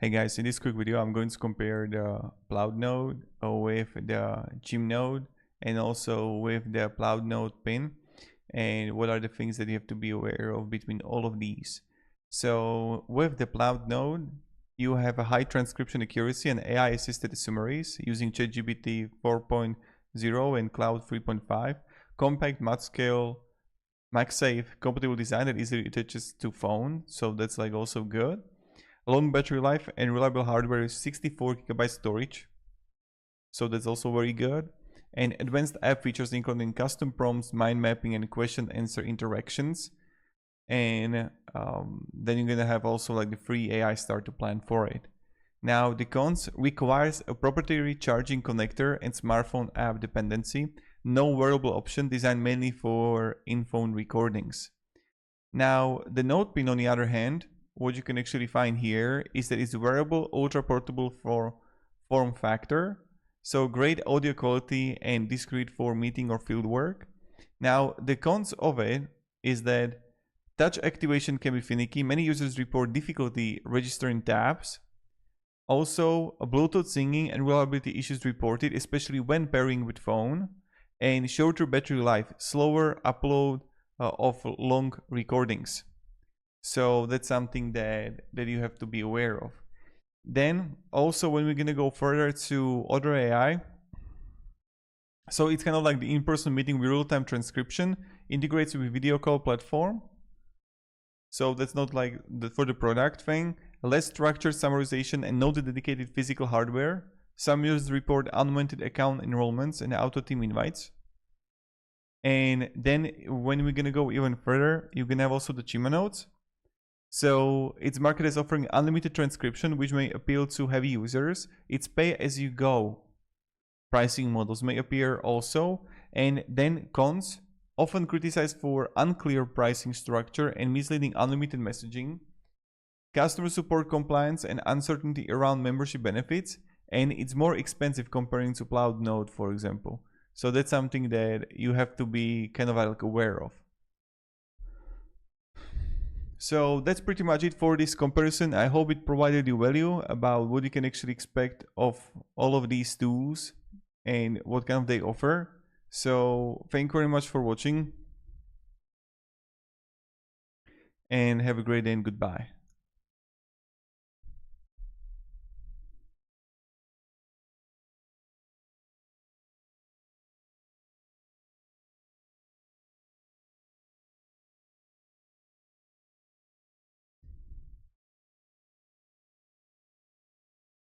Hey guys, in this quick video I'm going to compare the Plaud node with the Chime node and also with the Plaud NotePin, and what are the things that you have to be aware of between all of these. So with the Plaud node, you have a high transcription accuracy and AI assisted summaries using ChatGPT 4.0 and Claude 3.5, compact, math scale, MagSafe, compatible design that easily attaches to phone, so that's like also good. Long battery life and reliable hardware is 64GB storage, so that's also very good. And advanced app features including custom prompts, mind mapping, and question answer interactions. And then you're gonna have also like the free AI starter plan for it. Now the cons: requires a proprietary charging connector and smartphone app dependency. No wearable option, designed mainly for in-phone recordings. Now the NotePin, on the other hand, what you can actually find here is that it's wearable, ultra portable for form factor, so great audio quality and discreet for meeting or field work. Now the cons of it is that touch activation can be finicky. Many users report difficulty registering taps. Also, Bluetooth singing and reliability issues reported, especially when pairing with phone. And shorter battery life, slower upload of long recordings. So that's something that you have to be aware of. Then also, when we're gonna go further to Otter AI, so it's kind of like the in-person meeting with real-time transcription, integrates with video call platform. So that's not like for the product thing. Less structured summarization and no dedicated physical hardware. Some users report unwanted account enrollments and auto team invites. And then when we're gonna go even further, you can have also the Chime nodes. So it's marketed as offering unlimited transcription, which may appeal to heavy users. Its pay-as-you-go pricing models may appear also. And then cons: often criticized for unclear pricing structure and misleading unlimited messaging, customer support compliance and uncertainty around membership benefits, and it's more expensive comparing to Plaud node, for example. So that's something that you have to be kind of like aware of. So that's pretty much it for this comparison. I hope it provided you value about what you can actually expect of all of these tools and what kind of they offer. So thank you very much for watching and have a great day and goodbye.